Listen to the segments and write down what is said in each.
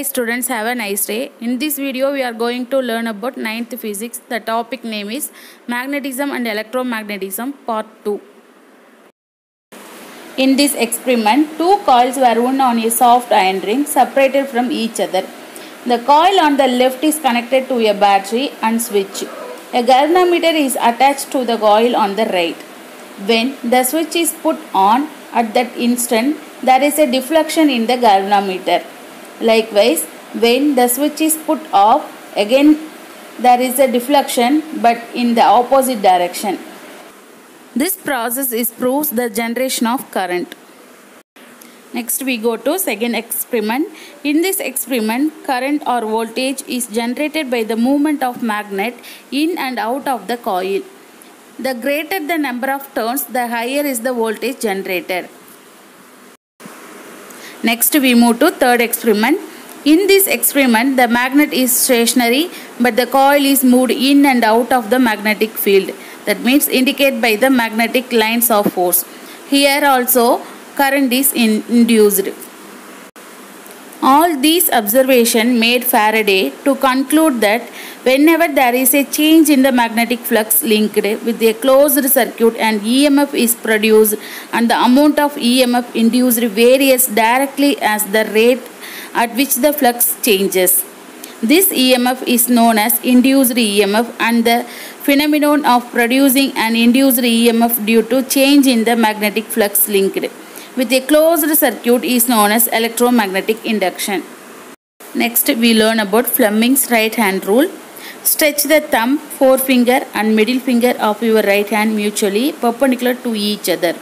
Hi students, have a nice day. In this video we are going to learn about 9th physics. The topic name is magnetism and electromagnetism part 2. In this experiment, two coils were wound on a soft iron ring separated from each other. The coil on the left is connected to a battery and switch. A galvanometer is attached to the coil on the right. When the switch is put on, at that instant there is a deflection in the galvanometer. Likewise, when the switch is put off, again there is a deflection but in the opposite direction. This process proves the generation of current. Next we go to second experiment. In this experiment, current or voltage is generated by the movement of magnet in and out of the coil. The greater the number of turns, the higher is the voltage generated. Next we move to third experiment. In this experiment, the magnet is stationary but the coil is moved in and out of the magnetic field. That means indicate by the magnetic lines of force. Here also current is induced. All these observations made Faraday to conclude that whenever there is a change in the magnetic flux linked with a closed circuit and EMF is produced, and the amount of EMF induced varies directly as the rate at which the flux changes. This EMF is known as induced EMF, and the phenomenon of producing an induced EMF due to change in the magnetic flux linked with a closed circuit is known as electromagnetic induction. Next we learn about Fleming's right hand rule. Stretch the thumb, forefinger and middle finger of your right hand mutually perpendicular to each other.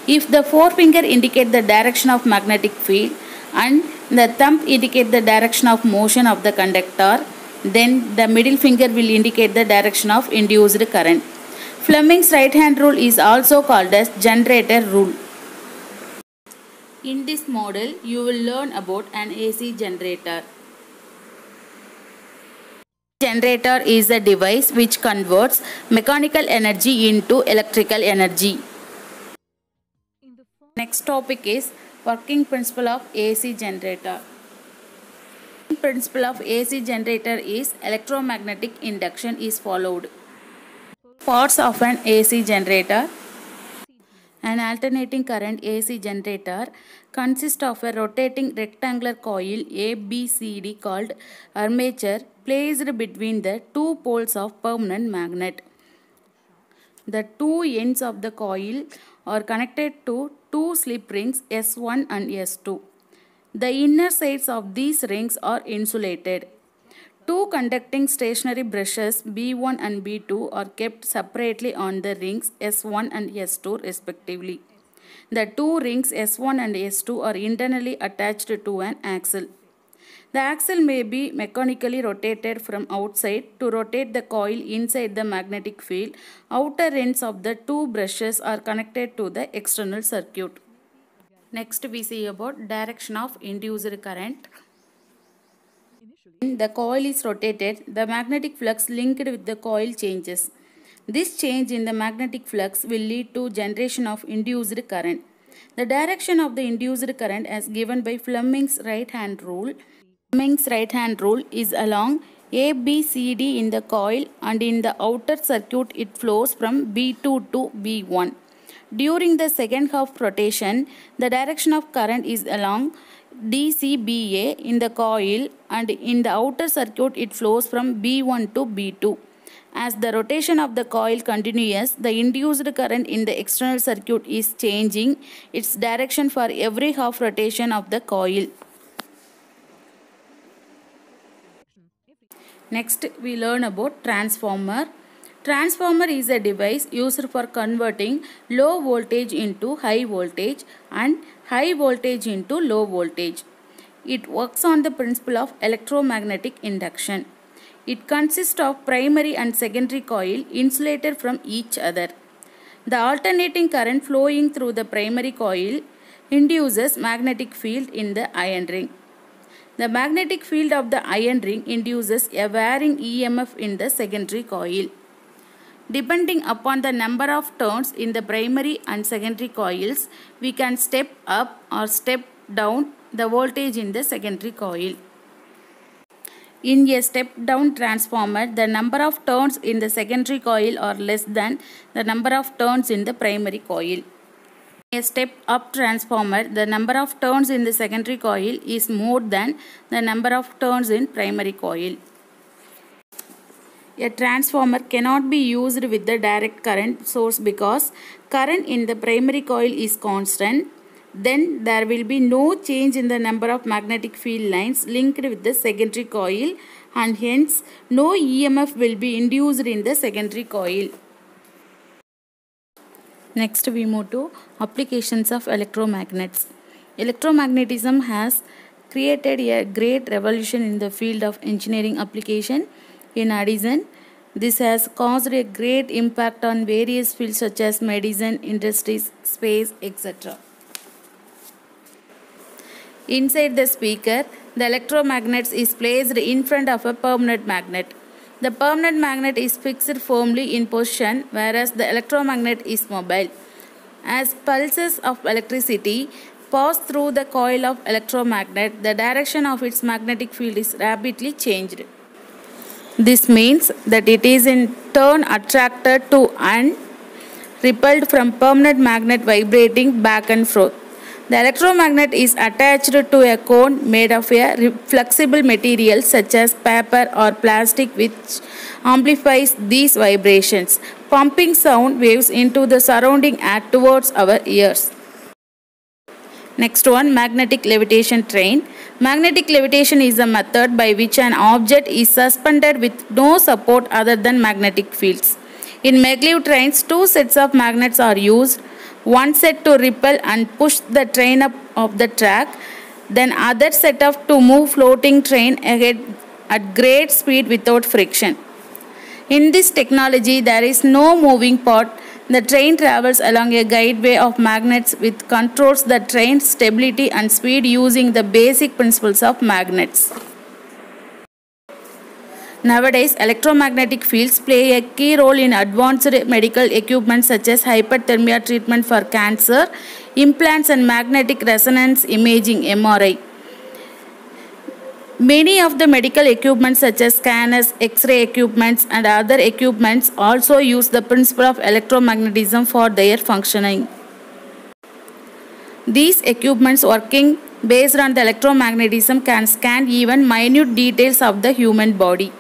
If the forefinger indicates the direction of magnetic field and the thumb indicates the direction of motion of the conductor, then the middle finger will indicate the direction of induced current. Fleming's right hand rule is also called as generator rule. In this model, you will learn about an AC generator. Generator is a device which converts mechanical energy into electrical energy. Next topic is working principle of AC generator. The principle of AC generator is electromagnetic induction is followed. Parts of an AC generator. An alternating current AC generator consists of a rotating rectangular coil ABCD called armature placed between the two poles of permanent magnet. The two ends of the coil are connected to two slip rings S1 and S2. The inner sides of these rings are insulated. Two conducting stationary brushes B1 and B2 are kept separately on the rings S1 and S2 respectively. The two rings S1 and S2 are internally attached to an axle. The axle may be mechanically rotated from outside to rotate the coil inside the magnetic field. Outer ends of the two brushes are connected to the external circuit. Next we see about direction of induced current. When the coil is rotated, the magnetic flux linked with the coil changes. This change in the magnetic flux will lead to generation of induced current. The direction of the induced current as given by Fleming's right hand rule. Fleming's right hand rule is along ABCD in the coil, and in the outer circuit it flows from B2 to B1. During the second half rotation, the direction of current is along DCBA in the coil, and in the outer circuit it flows from B1 to B2. As the rotation of the coil continues, the induced current in the external circuit is changing its direction for every half rotation of the coil. Next we learn about transformer. Transformer is a device used for converting low voltage into high voltage and high voltage into low voltage. It works on the principle of electromagnetic induction. It consists of primary and secondary coil insulated from each other. The alternating current flowing through the primary coil induces magnetic field in the iron ring. The magnetic field of the iron ring induces a varying EMF in the secondary coil. Depending upon the number of turns in the primary and secondary coils, we can step up or step down the voltage in the secondary coil. In a step-down transformer, the number of turns in the secondary coil are less than the number of turns in the primary coil. In a step-up transformer, the number of turns in the secondary coil is more than the number of turns in primary coil. A transformer cannot be used with the direct current source because current in the primary coil is constant. Then there will be no change in the number of magnetic field lines linked with the secondary coil, and hence no EMF will be induced in the secondary coil. Next we move to applications of electromagnets. Electromagnetism has created a great revolution in the field of engineering application. In addition, this has caused a great impact on various fields such as medicine, industries, space, etc. Inside the speaker, the electromagnet is placed in front of a permanent magnet. The permanent magnet is fixed firmly in position, whereas the electromagnet is mobile. As pulses of electricity pass through the coil of electromagnet, the direction of its magnetic field is rapidly changed. This means that it is in turn attracted to and repelled from permanent magnet vibrating back and forth. The electromagnet is attached to a cone made of a flexible material such as paper or plastic, which amplifies these vibrations, pumping sound waves into the surrounding air towards our ears. Next one, magnetic levitation train. Magnetic levitation is a method by which an object is suspended with no support other than magnetic fields. In maglev trains, two sets of magnets are used. One set to repel and push the train up of the track, then other set up to move floating train ahead at great speed without friction. In this technology, there is no moving part. The train travels along a guideway of magnets which controls the train's stability and speed using the basic principles of magnets. Nowadays, electromagnetic fields play a key role in advanced medical equipment such as hyperthermia treatment for cancer, implants and magnetic resonance imaging (MRI). Many of the medical equipment such as scanners, X-ray equipments and other equipments also use the principle of electromagnetism for their functioning. These equipments working based on the electromagnetism can scan even minute details of the human body.